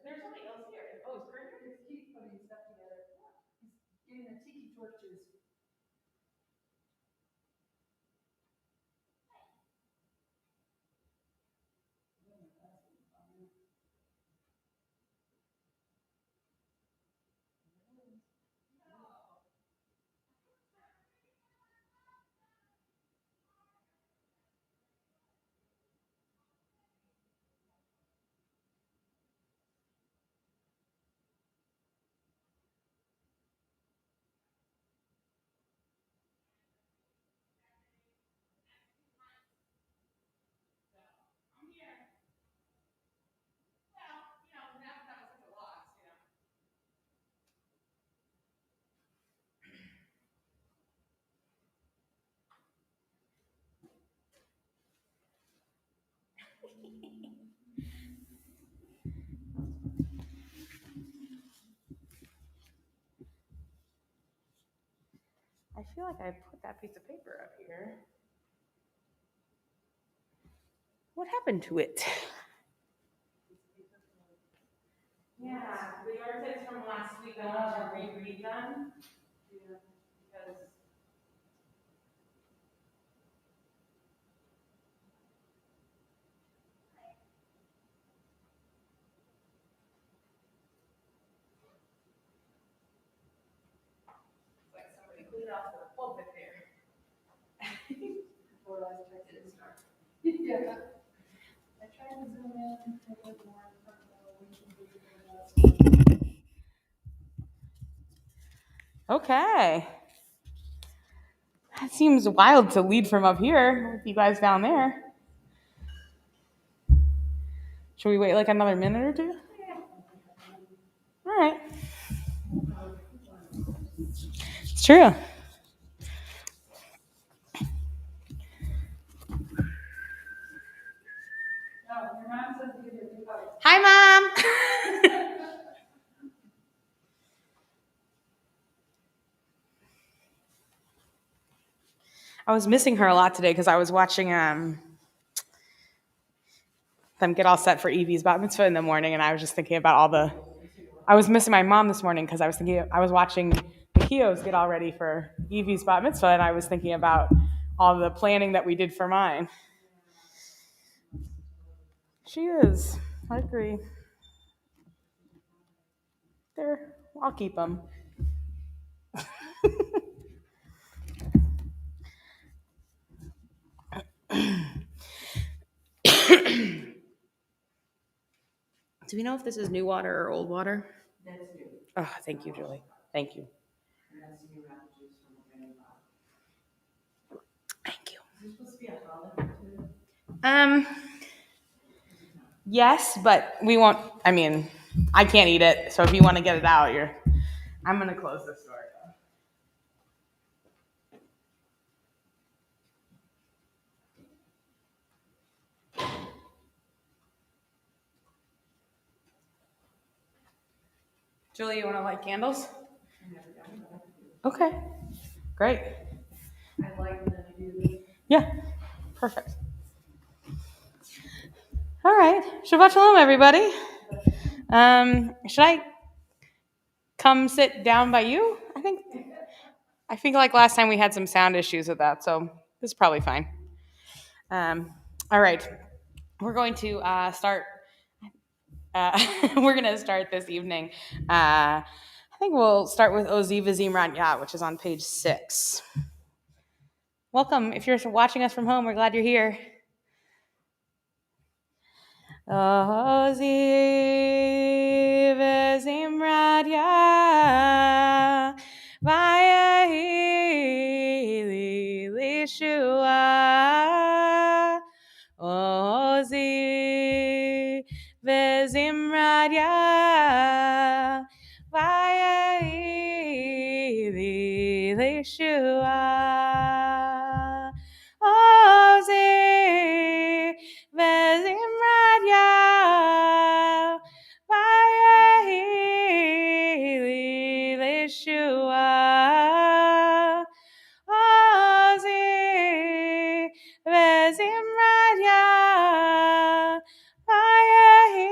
There's somebody else here. Oh, is Kurt here? He's putting stuff together. He's getting the tiki torches. I feel like I put that piece of paper up here. What happened to it? Yeah, the yard takes from last week. I want to reread them. Yeah, because it's like somebody cleaned off the pulpit there. Before last check didn't start. Yeah. I tried to zoom in, take a look more in front of the Okay. That seems wild to lead from up here with you guys down there. Should we wait like another minute or two? All right. It's true. Hi, Mom. I was missing her a lot today because I was watching them get all set for Evie's bat mitzvah in the morning, and I was just thinking about I was missing my mom this morning because I was watching the Kios get all ready for Evie's bat mitzvah, and I was thinking about all the planning that we did for mine. She is. I agree. There, I'll keep them. Do we know if this is new water or old water? That's new. Oh, thank you, Julie. Thank you. Thank you. Is this supposed to be a holiday too? Yes, but we won't. I mean, I can't eat it. So if you want to get it out, I'm gonna close this door. Julie, you want to light candles? Okay, great. I like when you do this. Yeah, perfect. All right, Shabbat Shalom, everybody. Should I come sit down by you? I think like last time we had some sound issues with that, so this is probably fine. All right, we're going to start. We're going to start this evening. I think we'll start with Ozi V'Zimrat Yah, which is on page 6. Welcome. If you're watching us from home, we're glad you're here. Ozi V'Zimrat Yah, Vayehi li Lishua. Ozi V'Zimrat Yah, Vayehi li Lishua. Ozi V'Zimrat Yah, Vayehi li Lishua. Ozi V'Zimrat Yah, Vayehi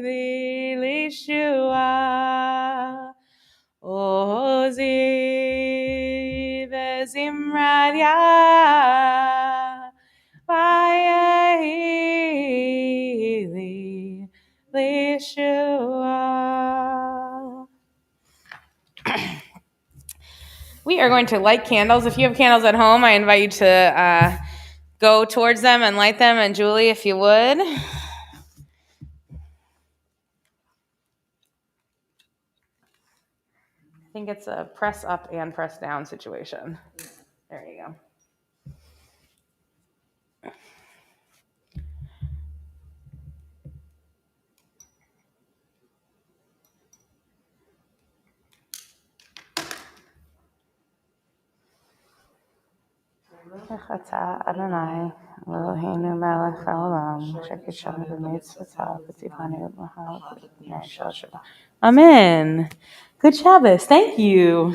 li We are going to light candles. If you have candles at home, I invite you to go towards them and light them. And Julie, if you would. I think it's a press up and press down situation. There you go. Adonai, Eloheinu melech haolam, shekishanu b'mitzvotav, v'tivanu b'mahal b'nei shel. Amen. Good Shabbos. Thank you.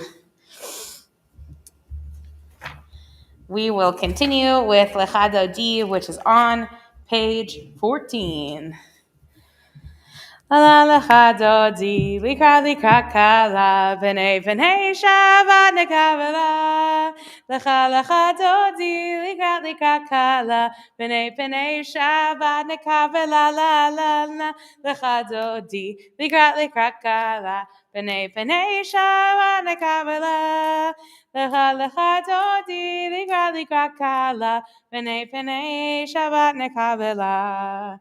We will continue with Lecha Dodi, which is on page 14. La lecha dodi, likra kala, b'nei shavat nekavela. Lecha dodi, likra kala, b'nei shavat nekavela la la la. Lecha dodi, likra kala, b'nei shavat nekavela. Lecha dodi, likra kala, b'nei shavat nekavela.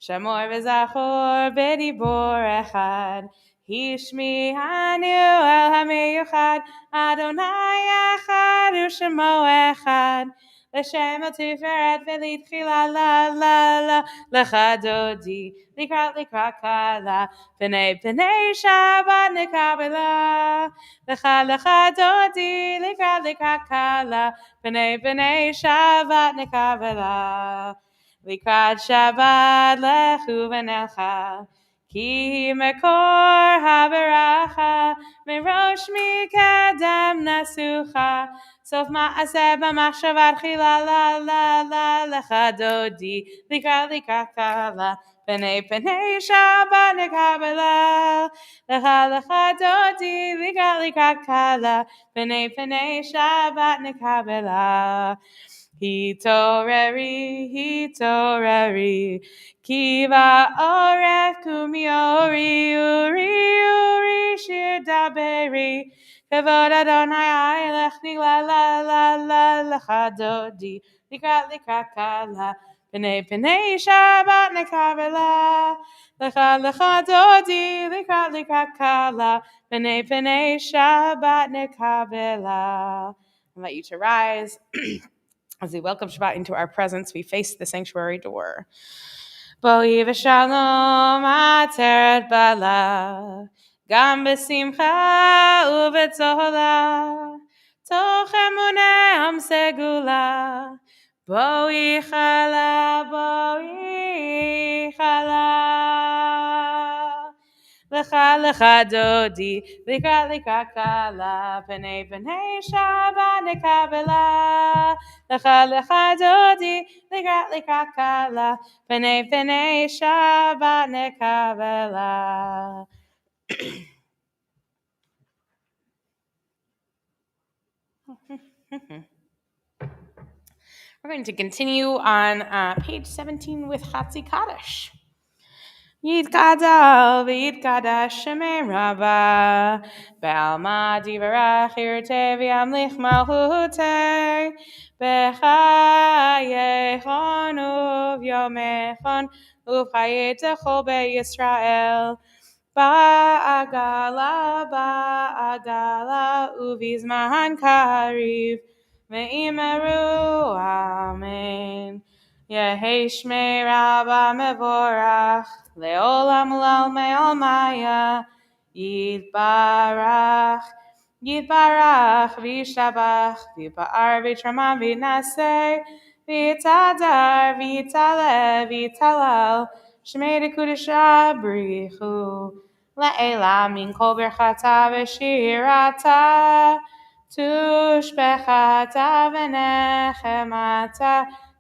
Shamor v'zachor b'dibor echad, hishmi hanu el hamiyuchad, Adonai echad u'shemo echad, l'shem el tiferet v'litchila la la la, lecha dodi, likra kala, b'nei shavat nekabela, lecha dodi, likra kala, b'nei shavat nekabela. Likrat Shabbat lechu v'nelcha, ki mekor haveracha, merosh mikadem nasucha, sof ma'aseh b'machshavat chila la la la, lecha dodi, likra kala, b'nei Shabbat nekabela, lecha dodi, likra kala, b'nei Shabbat nekabela. Hitoreri, kiva oref kumiori, uri, shir daberi, kavod Adonai lechni la la la la, lecha dodi, likra kala, b'nei shabat nekavela, lecha dodi, likra kala, b'nei shabat nekavela. I invite you to rise. As we welcome Shabbat into our presence, we face the sanctuary door. Boi v'shalom ateret bala, gam b'simcha u'v'tzola, toch emuneam segula, boi chala, boi chala. Lecha dodi, likra kala, b'nei shavat nekabela. Lecha dodi, likra kala, b'nei shavat nekabela. We're going to continue on page 17 with Chatzi Kaddish. Yitgadal v'yitgadash shemei rabba, b'alma divarach yirtei v'yamlich malchutei, b'chayechon uv'yomechon uv'chayetechol be'Yisrael, ba'agala uv'izman kariv, ve'imeru amen. Yehei shmei rabba mevorach, leolam lalmei almaya, yitbarach, v'yishabach, v'yipa'ar, v'yitramam, v'yitnaseh, v'yitadar, v'yitalel, shmei dekudesha brichu, le'ela min kol berchata v'shirata, tushbechata v'nechemata,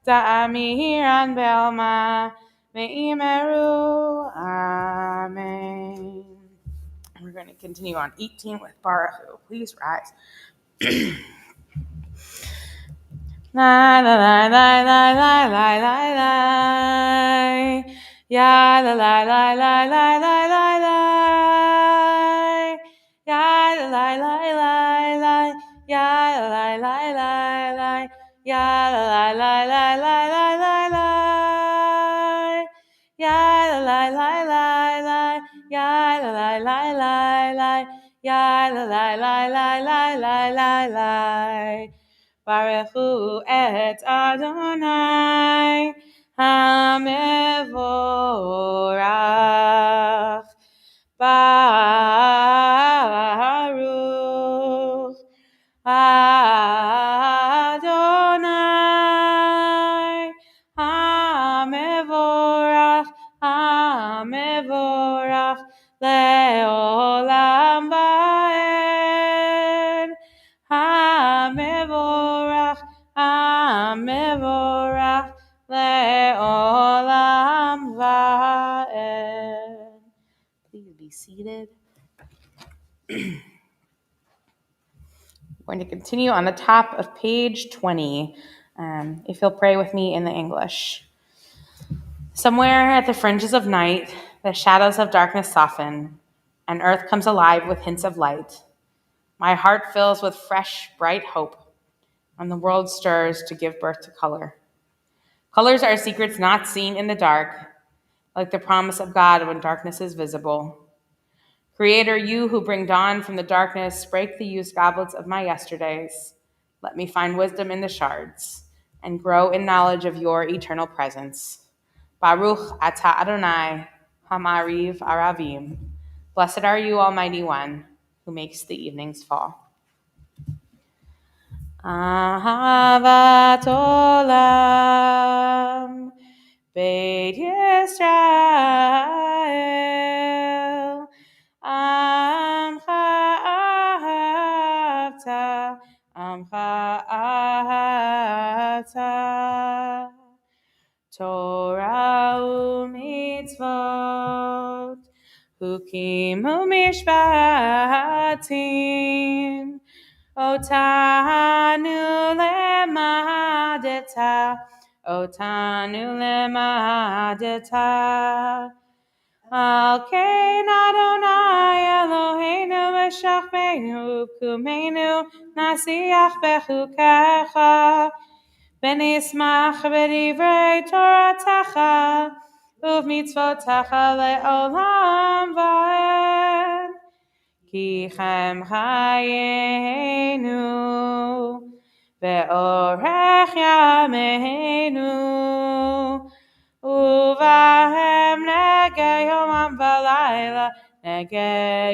Ta'amiran Belma, Me'imeru, Amen. We're going to continue on 18 with Baruch. Please rise. La la la la la la la la la, ya la la la la la la la la, ya la la la la la, ya la la la la, ya la la la la la la la, ya la la la la, ya la la la la, ya la la la la la la la la. Baruch hu et Adonai HaMevorach. Baruch Adonai HaMevorach, HaMevorach le'olam va'ed. HaMevorach, HaMevorach le'olam va'ed. Please be seated. We're going to continue on the top of page 20. If you'll pray with me in the English. Somewhere at the fringes of night, the shadows of darkness soften, and earth comes alive with hints of light. My heart fills with fresh, bright hope, and the world stirs to give birth to color. Colors are secrets not seen in the dark, like the promise of God when darkness is visible. Creator, you who bring dawn from the darkness, break the used goblets of my yesterdays. Let me find wisdom in the shards and grow in knowledge of your eternal presence. Baruch atah Adonai hamariv aravim. Blessed are you, Almighty One, who makes the evenings fall. Ahavat olam Beit Yisrael Amcha ahavta, Amcha ahavta. Torah u'mitzvot, Hukim u'mishpatim, Otanu lemadeta, Otanu lemadeta. Al kein Adonai Eloheinu v'shachmeinu u'kumenu nasiach bechukecha, v'nismach b'divrei Toratecha u'v'mitzvotecha le'olam va'ed. Ki chem chayenu ve'orech yameinu uvahem nege yomam v'layla, nege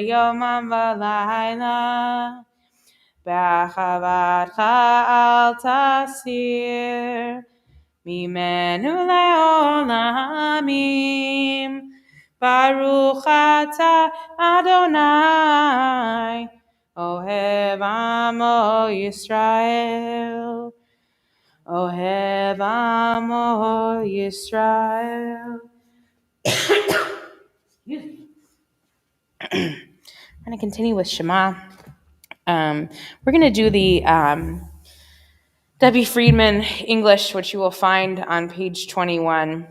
yomam v'layla. B'achavatcha al tasir mimenu le'olamim. Baruch atah Adonai Ohev Amo Yisrael, Ohev Amo Yisrael. I'm going to continue with Shema. We're going to do the Debbie Friedman English, which you will find on page 21.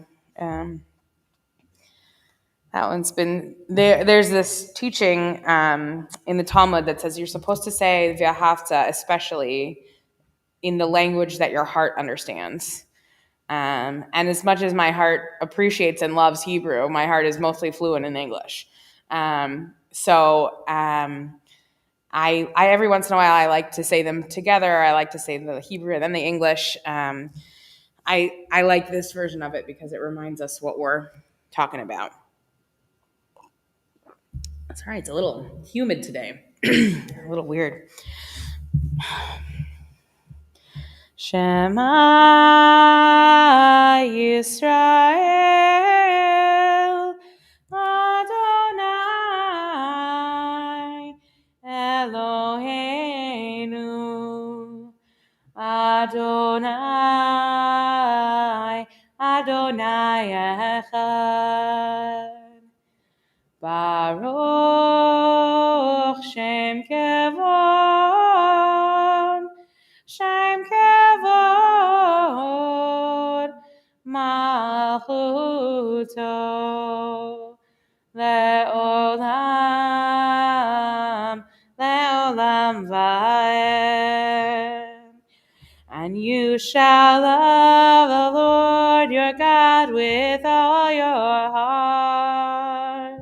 That one's been there. There's this teaching in the Talmud that says you're supposed to say v'ahavta, especially in the language that your heart understands. And as much as my heart appreciates and loves Hebrew, my heart is mostly fluent in English. So I every once in a while I like to say them together. I like to say the Hebrew and then the English. I like this version of it because it reminds us what we're talking about. That's right. It's a little humid today. A little weird. Shema Yisrael Adonai Eloheinu Adonai Adonai Echad. Baruch Shem Kevod, Shem Kevod, Malchuto, Le'olam, Le'olam Va'ed. And you shall love the Lord your God with all your heart,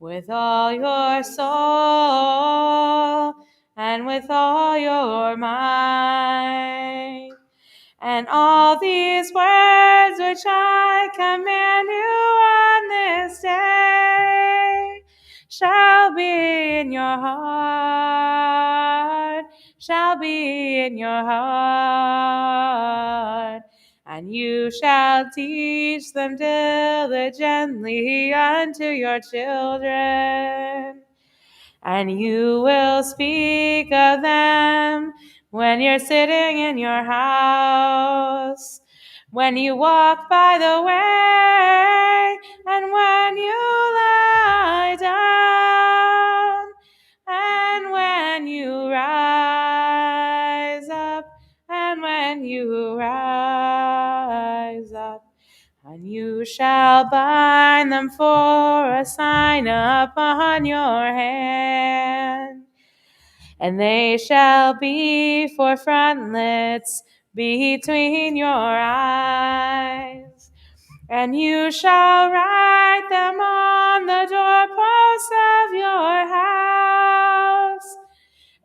with all your soul, and with all your might. And all these words which I command you on this day shall be in your heart, shall be in your heart. And you shall teach them diligently unto your children. And you will speak of them when you're sitting in your house, when you walk by the way, and when you lie down, and when you rise up, and when you rise up. And you shall bind them for a sign upon your hand, and they shall be for frontlets between your eyes. And you shall write them on the doorposts of your house,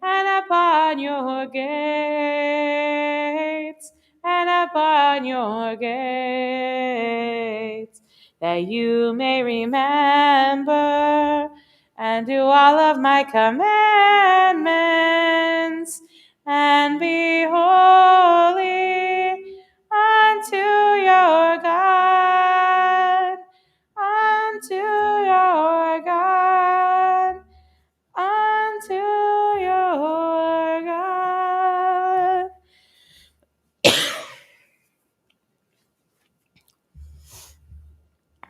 and upon your gates, and upon your gates, that you may remember and do all of my commandments, and be holy unto your God, unto your God, unto your God.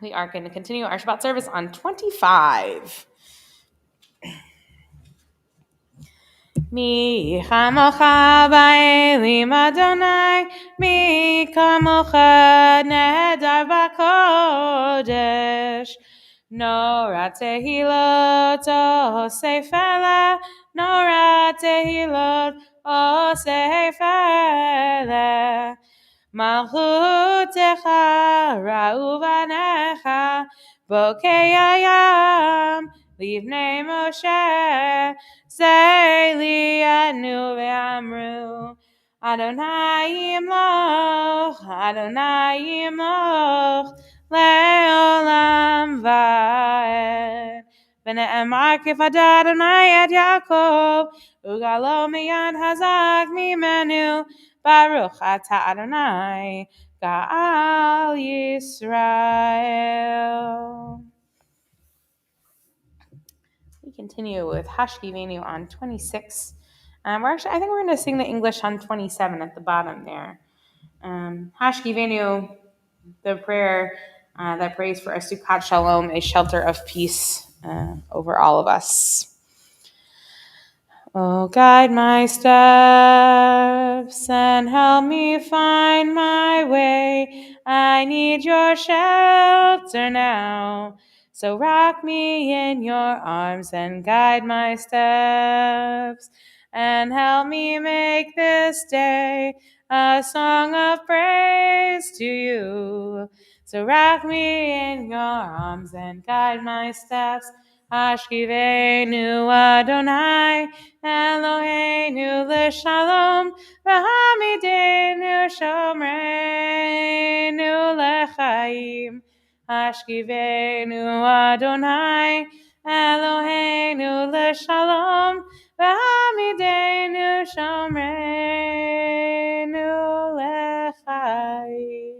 We are going to continue our Shabbat service on 25. Mi chamocha ba'elim Adonai, mi kamocha nehedar b'kodesh. Nora tehilot o seifele, nora tehilot o seifele. Malchutecha ra'uvanecha, bokei hayam, livnei Moshe. Say li'anu ve'amru, Adonai yimloch, Adonai yimloch, le'olam va'ed. V'ne'emar kifada Adonai et Yaakov, ugalo miyad hazak mimenu, Baruch atah Adonai, Ga'al Yisrael. We continue with Hashkivenu on 26. I think we're going to sing the English on 27 at the bottom there. Hashkivenu, the prayer that prays for a Sukkot Shalom, a shelter of peace over all of us. Oh, guide my steps and help me find my way. I need your shelter now. So rock me in your arms and guide my steps, and help me make this day a song of praise to you. So rock me in your arms and guide my steps. Hashkivenu Adonai, Eloheinu l'shalom, v'hamidenu shomreinu l'chaim. Hashkivenu Adonai, Eloheinu l'shalom, v'hamidenu shomreinu l'chaim.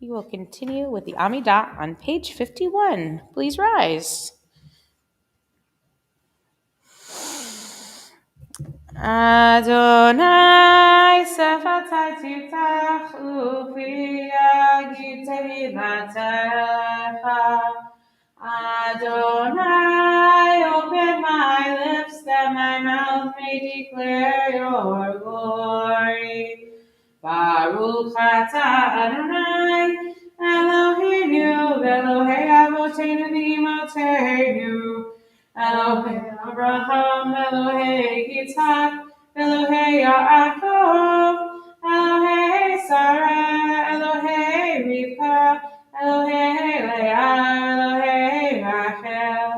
We will continue with the Amidah on page 51. Please rise. Adonai sefatai tiftach ufi yagid tehilatecha. Adonai, open my lips that my mouth may declare your glory. Baruch atah Adonai, Eloheinu v'Elohei Avotenu Avotenu, Elohei Abraham, Elohei Yitzhak, Elohei Yaakov, Elohei Sarah, Elohei Rivka, Elohei Leah, Elohei Rachel,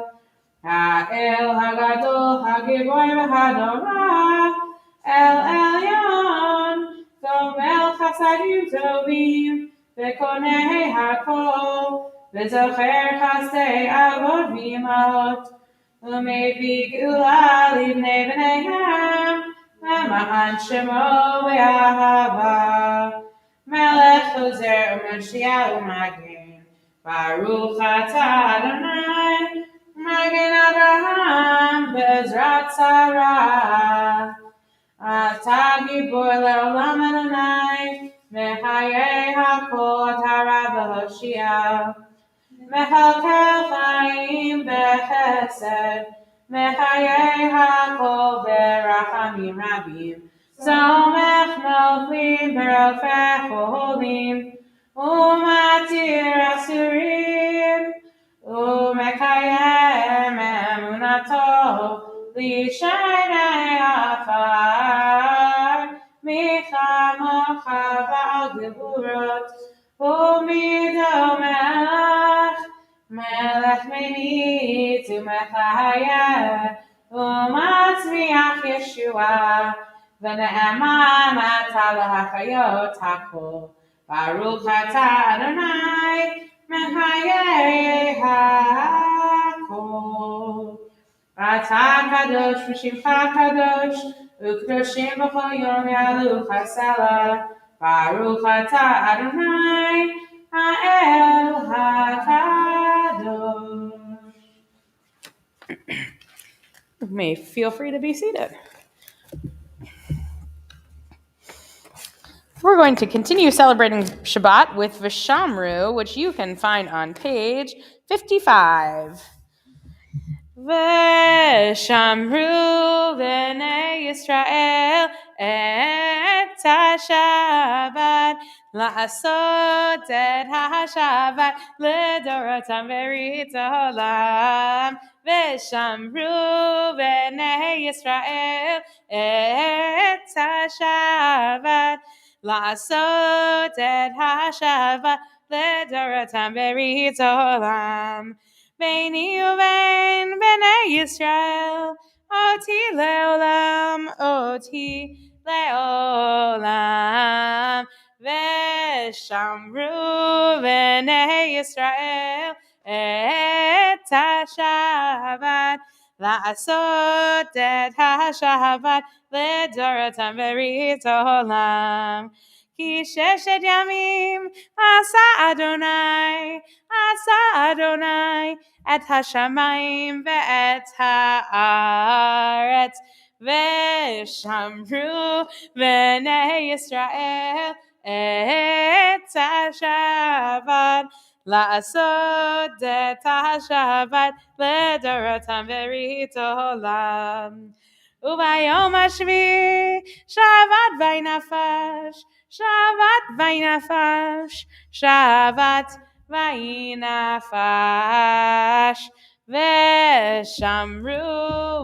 Ha'el Hagadol, Hagibor V'Hadorah, El Elyon, Gomel Chasadim Tovim, V'Konei Hakol, V'Zocher Chasdei Avot V'Imahot, U'Mevi Geula Livnei B'neihem, V'Ma'an Shemo V'Ahava, Melech Chozer U'Mashiach U'Magen, Baruch Atah Adonai, Magen Abraham Bezrat Sarah. Ata Gibor Le'olam Adonai, Mechayei Hakol Tara V'Hoshia, Mechalkel Chaim B'Chesed, Mechayei Hakol B'Rachamim Rabim, Somech Noflim B'Rofech Oholim, Umatir Asurim, Umekayem Emunato, Lishanei Afar, Michamocha Ba'al Geburot, Umido Melech, Melech Menit, Umechayeh, Umatzmiach Yeshua, V'ne'eman Ata L'Hachayot HaKol, Baruch Atah Adonai, Mechayei HaKol. Atah Kadosh V'Shimcha Kadosh, U'Kedoshim B'chol Yom Ya'alu Chasela, Baruch Atah Adonai, Ha'el HaKadosh. You may feel free to be seated. We're going to continue celebrating Shabbat with Vishamru, which you can find on page 55. Veshamru b'nei Yisrael et ha-Shabbat la'asot et ha-Shabbat l'dorotam berit olam. Veshamru b'nei Yisrael et ha-Shabbat la'asot et ha-Shabbat l'dorotam berit olam. Beini uvein b'nei Yisrael, oti leolam, v'shamru b'nei Yisrael et ha-Shabbat, la'asot et ha-Shabbat l'dorotam berit olam. Ki sheshet yamim asa Adonai et hashamayim ve'et haaretz ve'shamru b'nei Yisrael et ha-Shabbat la'asot et ha-Shabbat l'dorotam berit olam. Ubayom hashvi shavat vaynafash, shavat vaynafash, ve'shamru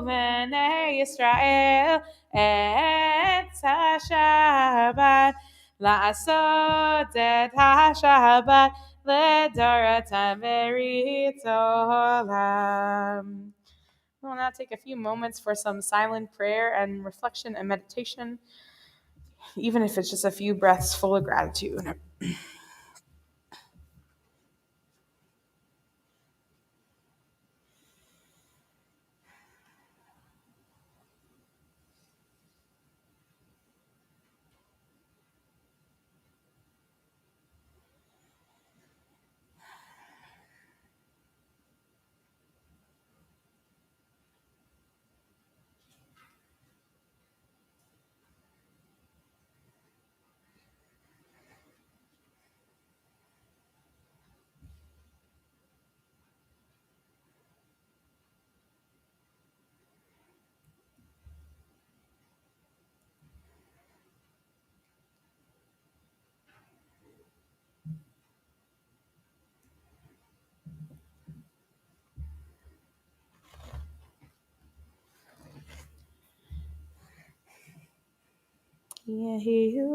b'nei Yisrael et ha-Shabbat la'asot et ha-Shabbat l'dorotam berit olam. We'll now take a few moments for some silent prayer and reflection and meditation, even if it's just a few breaths full of gratitude. יהיו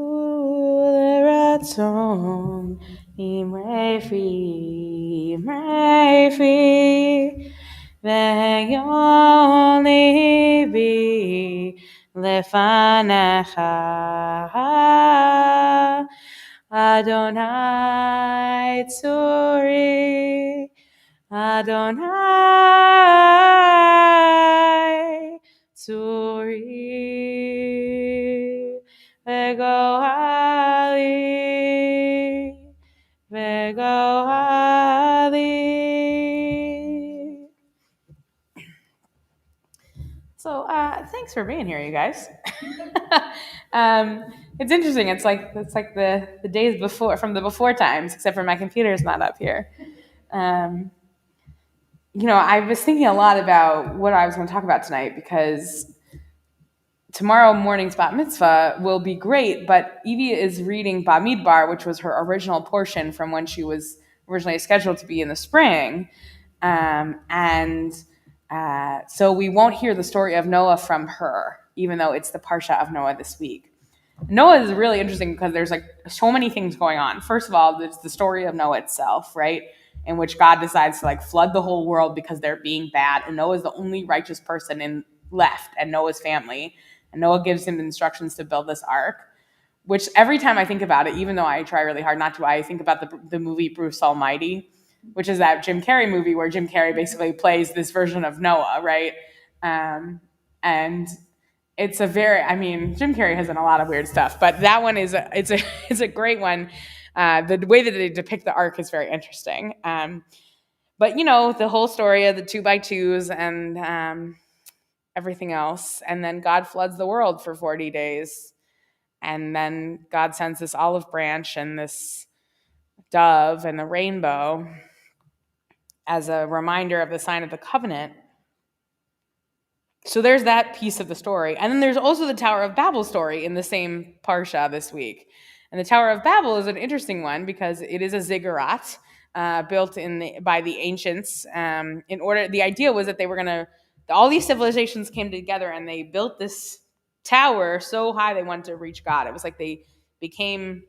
לרצון אמרי פי ויון ליבי לפניך אדוני צורי Adonai Tzuri Vegohali. So thanks for being here, you guys. It's interesting. It's like the days before, from the before times, except for my computer's not up here. I was thinking a lot about what I was going to talk about tonight because tomorrow morning's bat mitzvah will be great, but Evie is reading Bamidbar, which was her original portion from when she was originally scheduled to be in the spring. And so we won't hear the story of Noah from her, even though it's the Parsha of Noah this week. Noah is really interesting because there's like so many things going on. First of all, there's the story of Noah itself, right? In which God decides to like flood the whole world because they're being bad. And Noah is the only righteous person left and Noah's family. And Noah gives him instructions to build this ark, which every time I think about it, even though I try really hard not to, I think about the movie Bruce Almighty, which is that Jim Carrey movie where Jim Carrey basically plays this version of Noah, right? And it's Jim Carrey has done a lot of weird stuff, but that one is it's a great one. The way that they depict the ark is very interesting. But the whole story of the 2x2s and everything else, and then God floods the world for 40 days, and then God sends this olive branch and this dove and the rainbow as a reminder of the sign of the covenant. So there's that piece of the story. And then there's also the Tower of Babel story in the same Parsha this week. And the Tower of Babel is an interesting one because it is a ziggurat built by the ancients. The idea was that they were going to, all these civilizations came together and they built this tower so high they wanted to reach God. It was like they became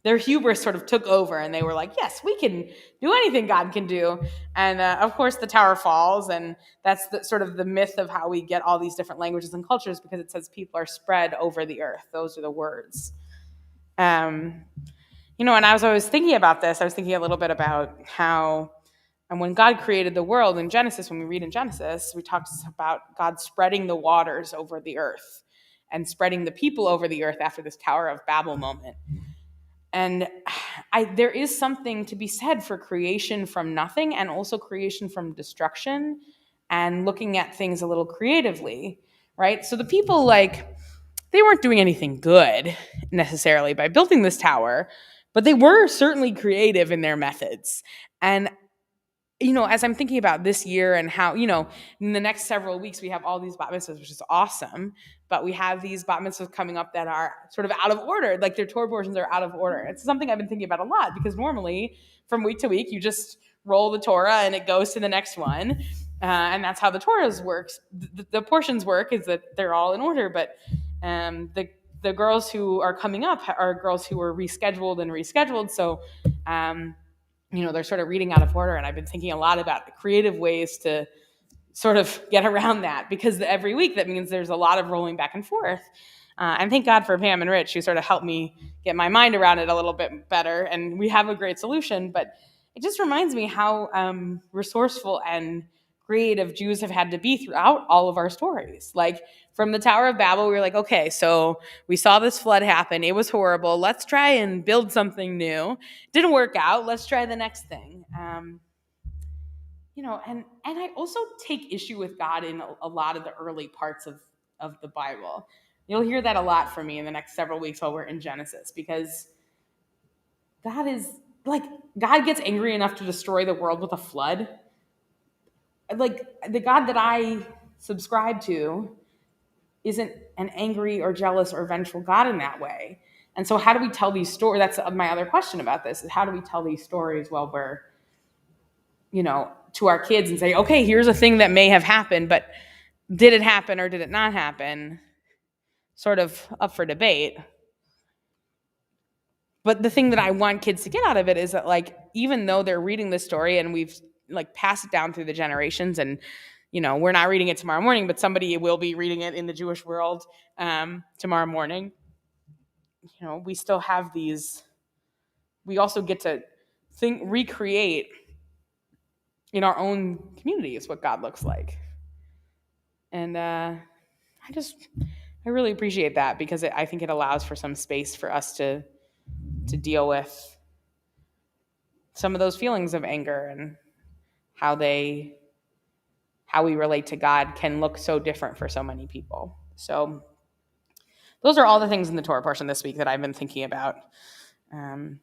their hubris sort of took over and they were like, yes, we can do anything God can do. And of course the tower falls, and that's sort of the myth of how we get all these different languages and cultures, because it says people are spread over the earth. Those are the words. And as I was thinking about this, I was thinking a little bit about how, and when God created the world in Genesis, when we read in Genesis, we talk about God spreading the waters over the earth and spreading the people over the earth after this Tower of Babel moment. And there is something to be said for creation from nothing and also creation from destruction and looking at things a little creatively, right? So the people, they weren't doing anything good necessarily by building this tower, but they were certainly creative in their methods. And as I'm thinking about this year and how, in the next several weeks, we have all these bat mitzvahs, which is awesome. But we have these bat mitzvahs coming up that are sort of out of order. Like their Torah portions are out of order. It's something I've been thinking about a lot because normally from week to week, you just roll the Torah and it goes to the next one. And that's how the Torahs works. The portions work is that they're all in order. But the girls who are coming up are girls who were rescheduled. So, they're sort of reading out of order. And I've been thinking a lot about the creative ways to sort of get around that, because every week that means there's a lot of rolling back and forth. And thank God for Pam and Rich, who sort of helped me get my mind around it a little bit better. And we have a great solution, but it just reminds me how resourceful and creative Jews have had to be throughout all of our stories. Like from the Tower of Babel, we were like, okay, so we saw this flood happen. It was horrible. Let's try and build something new. Didn't work out. Let's try the next thing. And I also take issue with God in a lot of the early parts of the Bible. You'll hear that a lot from me in the next several weeks while we're in Genesis, because God gets angry enough to destroy the world with a flood. Like the God that I subscribe to isn't an angry or jealous or vengeful God in that way. And so how do we tell these stories? That's my other question about this, is how do we tell these stories while we're, to our kids and say, okay, here's a thing that may have happened, but did it happen or did it not happen? sort of up for debate. But the thing that I want kids to get out of it is that, like, even though they're reading this story and we've like passed it down through the generations, and we're not reading it tomorrow morning, but somebody will be reading it in the Jewish world tomorrow morning. We still have these. We also get to recreate in our own communities what God looks like, and I really appreciate that, because I think it allows for some space for us to deal with some of those feelings of anger, and how we relate to God can look so different for so many people. So those are all the things in the Torah portion this week that I've been thinking about. And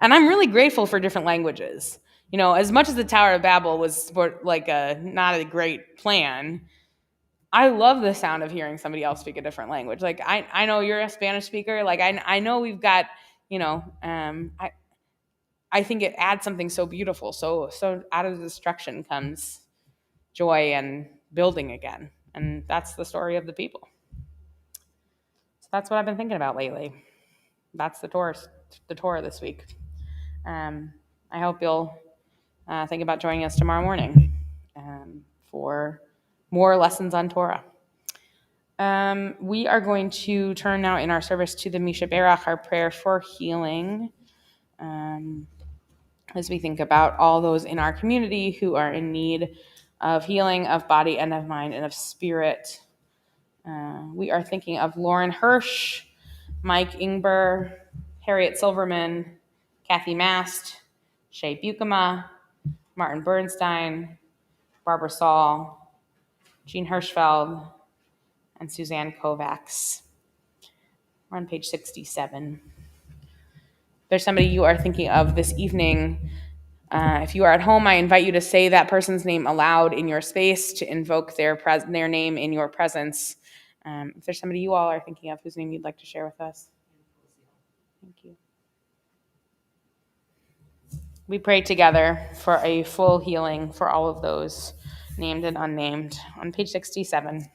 I'm really grateful for different languages. As much as the Tower of Babel was like not a great plan, I love the sound of hearing somebody else speak a different language. Like, I know you're a Spanish speaker. Like, I know we've got, I think it adds something so beautiful. So out of the destruction comes joy and building again. And that's the story of the people. So that's what I've been thinking about lately. That's the Torah this week. I hope you'll think about joining us tomorrow morning for more lessons on Torah. We are going to turn now in our service to the Misha Berach, our prayer for healing, as we think about all those in our community who are in need of healing of body and of mind and of spirit. We are thinking of Lauren Hirsch, Mike Ingber, Harriet Silverman, Kathy Mast, Shay Bukema, Martin Bernstein, Barbara Saul, Jean Hirschfeld, and Suzanne Kovacs. We're on page 67. If there's somebody you are thinking of this evening, if you are at home, I invite you to say that person's name aloud in your space to invoke their name in your presence. If there's somebody you all are thinking of whose name you'd like to share with us. Thank you. We pray together for a full healing for all of those named and unnamed. On page 67.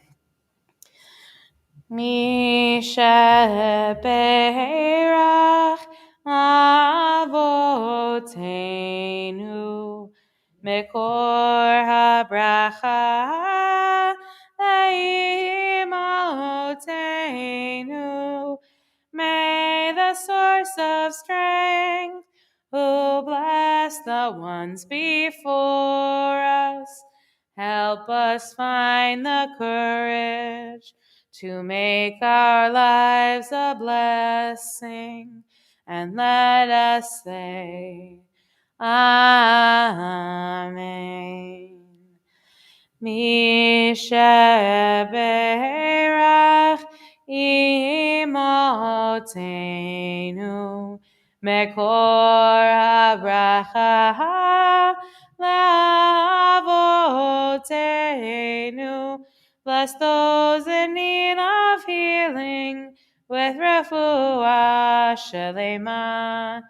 Misha Berach Avotenu Mekor HaBracha Leimotenu. May the source of strength, who bless the ones before us, help us find the courage to make our lives a blessing, and let us say, Amen. Misha Berach Imotenu Mekor HaBracha Lavotenu. Bless those in need of healing with refuah shelema,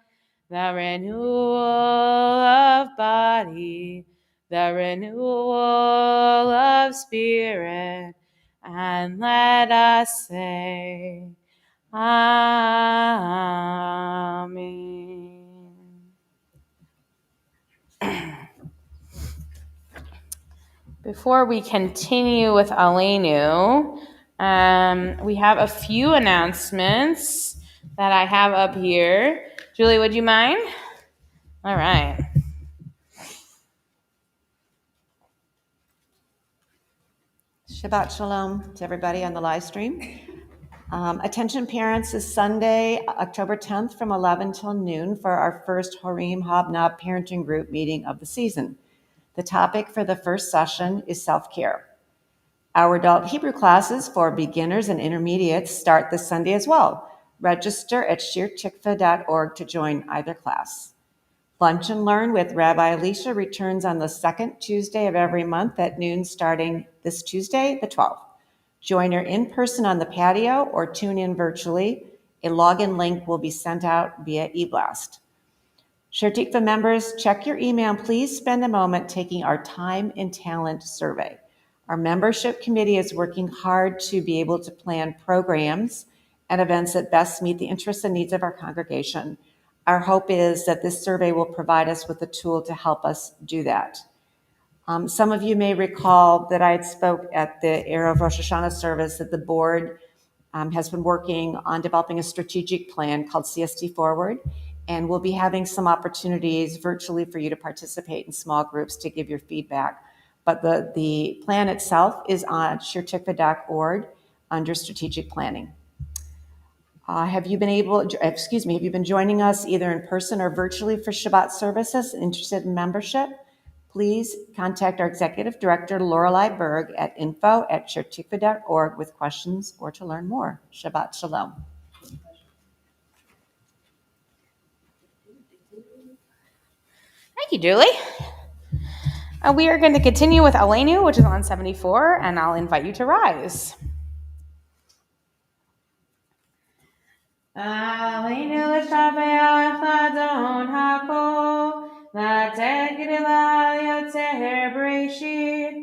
the renewal of body, the renewal of spirit, and let us say, Amen. Before we continue with Aleinu, we have a few announcements that I have up here. Julie, would you mind? All right. Shabbat Shalom to everybody on the live stream. Attention parents, is Sunday, October 10th from 11 till noon for our first Horim Hobnob parenting group meeting of the season. The topic for the first session is self-care. Our adult Hebrew classes for beginners and intermediates start this Sunday as well. Register at shirtikva.org to join either class. Lunch and Learn with Rabbi Alicia returns on the second Tuesday of every month at noon starting this Tuesday, the 12th. Join her in person on the patio or tune in virtually. A login link will be sent out via eBlast. Shir Tikva members, check your email. Please spend a moment taking our time and talent survey. Our membership committee is working hard to be able to plan programs and events that best meet the interests and needs of our congregation. Our hope is that this survey will provide us with a tool to help us do that. Some of you may recall that I had spoke at the Erev Rosh Hashanah service that the board has been working on developing a strategic plan called CST Forward, and we'll be having some opportunities virtually for you to participate in small groups to give your feedback. But the plan itself is on shirtikva.org under strategic planning. Have you been joining us either in person or virtually for Shabbat services? Interested in membership? Please contact our executive director, Lorelei Berg, at info@shirtikva.org with questions or to learn more. Shabbat Shalom. Thank you, Julie. We are going to continue with Aleinu, which is on 74, and I'll invite you to rise. Aleinu l'shabeach l'adon hakol, l'teh gedilah yotzer b'reshit,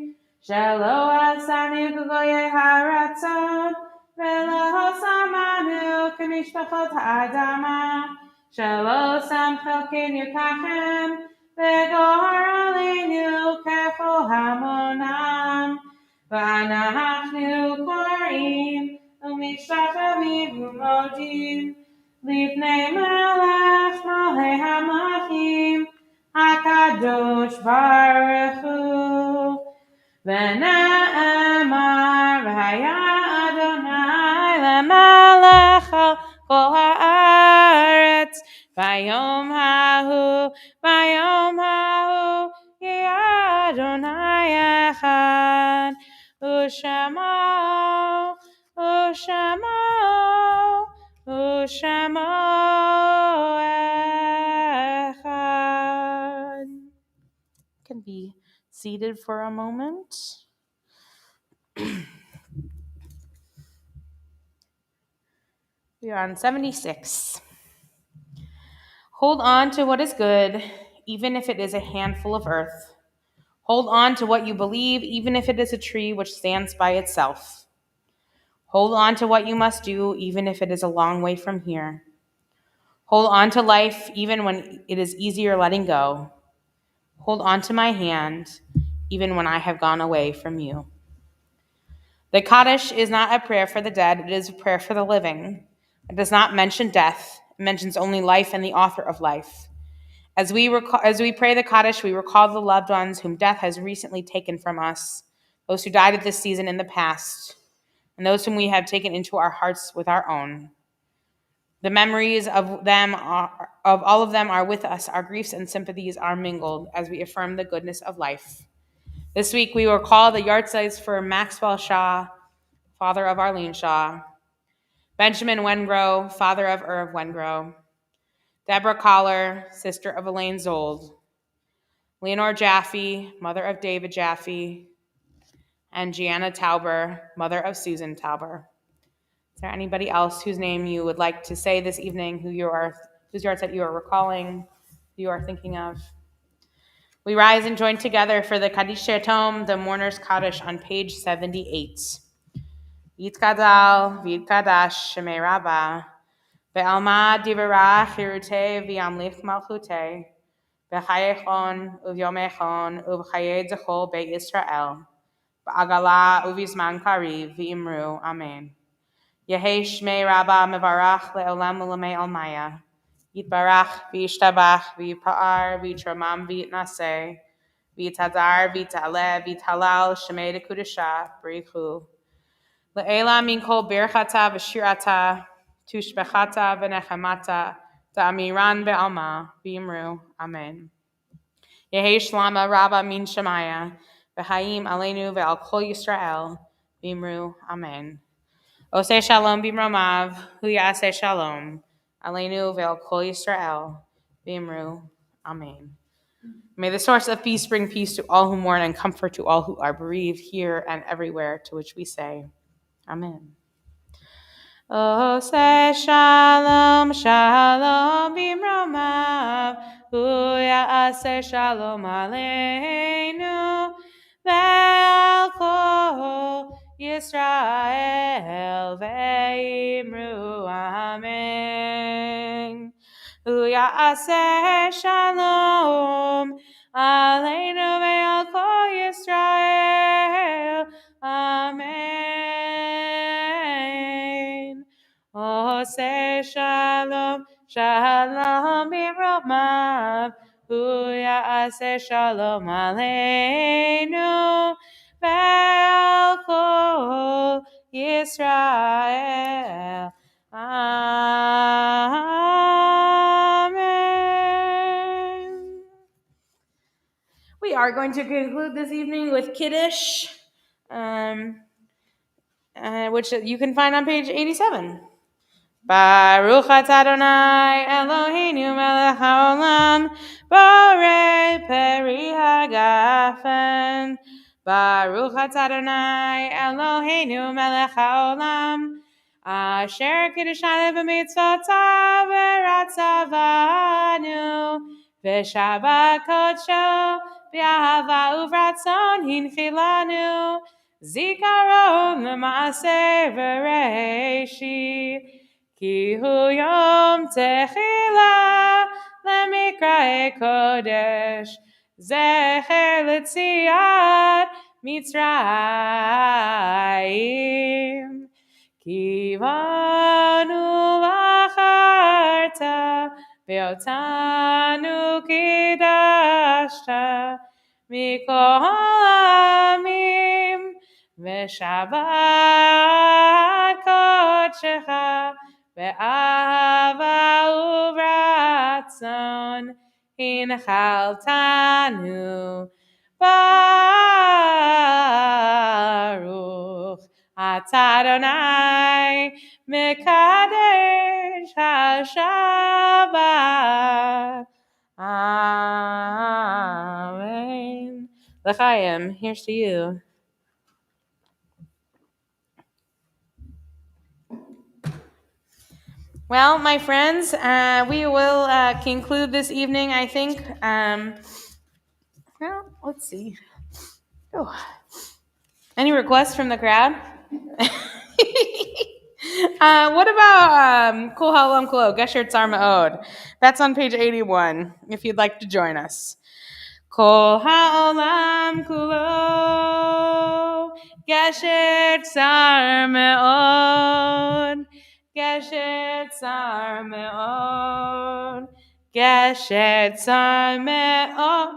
shelo asanu k'goyei haratzon, velo samanu k'mishpachot ha'adama, shelo sam chelken yukachem, v'gor aleinu kechol hamonam, v'anachnu korim, ומשתחווים ומודים לפני מלך מלכי המלכים הקדוש ברוך הוא. ונאמר והיה אדוני למלך על כל הארץ ביום ההוא יהיה אדוני אחד ושמו echad. Can be seated for a moment. We are on 76. Hold on to what is good, even if it is a handful of earth. Hold on to what you believe, even if it is a tree which stands by itself. Hold on to what you must do, even if it is a long way from here. Hold on to life, even when it is easier letting go. Hold on to my hand, even when I have gone away from you. The Kaddish is not a prayer for the dead, it is a prayer for the living. It does not mention death, it mentions only life and the author of life. As we pray the Kaddish, we recall the loved ones whom death has recently taken from us, those who died at this season in the past, and those whom we have taken into our hearts with our own. The memories of all of them are with us. Our griefs and sympathies are mingled as we affirm the goodness of life. This week we will recall the yahrzeits for Maxwell Shaw, father of Arlene Shaw, Benjamin Wengrow, father of Irv Wengrow, Deborah Collar, sister of Elaine Zold, Leonore Jaffe, mother of David Jaffe, and Gianna Tauber, mother of Susan Tauber. Is there anybody else whose name you would like to say this evening, whose yahrzeit you are recalling, who you are thinking of? We rise and join together for the Kaddish Yatom, the Mourner's Kaddish, on page 78. Yitkadal v'yitkadash shemei Rabbah, ve'alma divarach hirutei v'yamlich malchutei, v'chayechon uvyomechon uv'chayei zechol beit Yisrael, v'agala uvizman kariv v'imru, amen. Yehei shmei Rabbah mevarach le'olam u'lamei almaya, yitbarach v'yishtabach v'yipa'ar v'yitramam v'yitnaseh, v'yitadar v'yitaleh v'yitalal shemei dekudesha b'richu. Le'ela min kol birchata v'shirata tushbechata v'nechamata ta'amiran be'alma v'yimru, amen. Yehei shlama Rabbah min shemaya v'hayim aleinu ve'al kol Yisrael v'yimru, amen. Oseh shalom b'mromav, hu yaseh shalom, aleinu ve'al kol Yisrael, v'imru, amen. May the source of peace bring peace to all who mourn and comfort to all who are bereaved here and everywhere, to which we say, amen. Oseh shalom, shalom b'mromav, hu yaseh shalom aleinu ve'al kol Yisrael ve'imru amen. Hu ya'aseh shalom aleinu ve'al kol Yisrael. Amen. Oseh shalom, shalom b'romav. Hu ya'aseh shalom aleinu ve'al kol Yisrael. Amen. We are going to conclude this evening with Kiddush, which you can find on page 87. Baruch atah Adonai Eloheinu melech haolam borei peri hagafen. Baruch atah Adonai Eloheinu melech haolam asher kiddushanu b'mitzvotav v'ratzavanu v'shabbat kodsho b'ahava uvratzon hinchilanu zikaron l'maaseh v'reishi ki hu yom techila lemikrae kodesh zecher l'tziat Mitzrayim ki vanu v'acharta ve'otanu kidashta mikol amim ve'shabbat kodshecha ve'ahava uvratzon hinchaltanu. Baruch atah Adonai mekadesh hashabbat. Amen. L'chaim, here's to you. Well, my friends, we will conclude this evening, I think. Well, let's see. Oh. Any requests from the crowd? What about Kol Haolam Kulo, Gesher Tzar Ma'od? That's on page 81, if you'd like to join us. Kol Haolam Kulo, Gesher Tzar Me'od, Gesher Tzar Me'od, Gesher Tzar Me'od,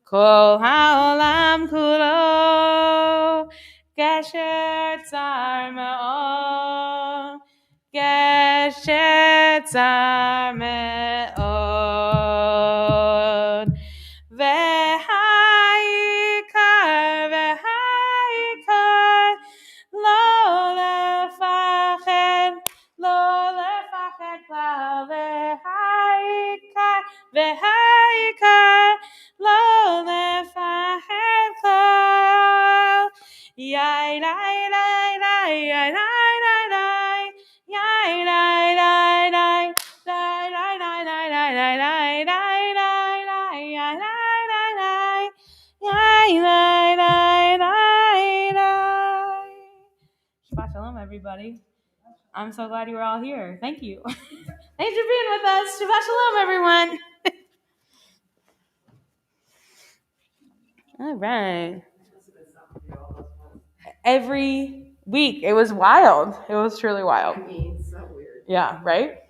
Kol Haolam Kulo, Gesher Tzar Me'od, Gesher Tzar Me'od. V'haikar, lo lefached klal. V'haikar, lo lefached klal. Yai, lai, lai, lai, yai, lai, lai, lai. Yai, lai, lai, lai. Lai, lai, lai, lai, lai, lai, lai, lai, lai, lai, yai, lai, lai, lai. Yai, lai, lai, lai, lai. Shabbat shalom, everybody. I'm so glad you were all here. Thank you. Thanks for being with us. Shabbat shalom, everyone. All right. Every week. It was wild. It was truly wild. I mean, so weird. Yeah, right?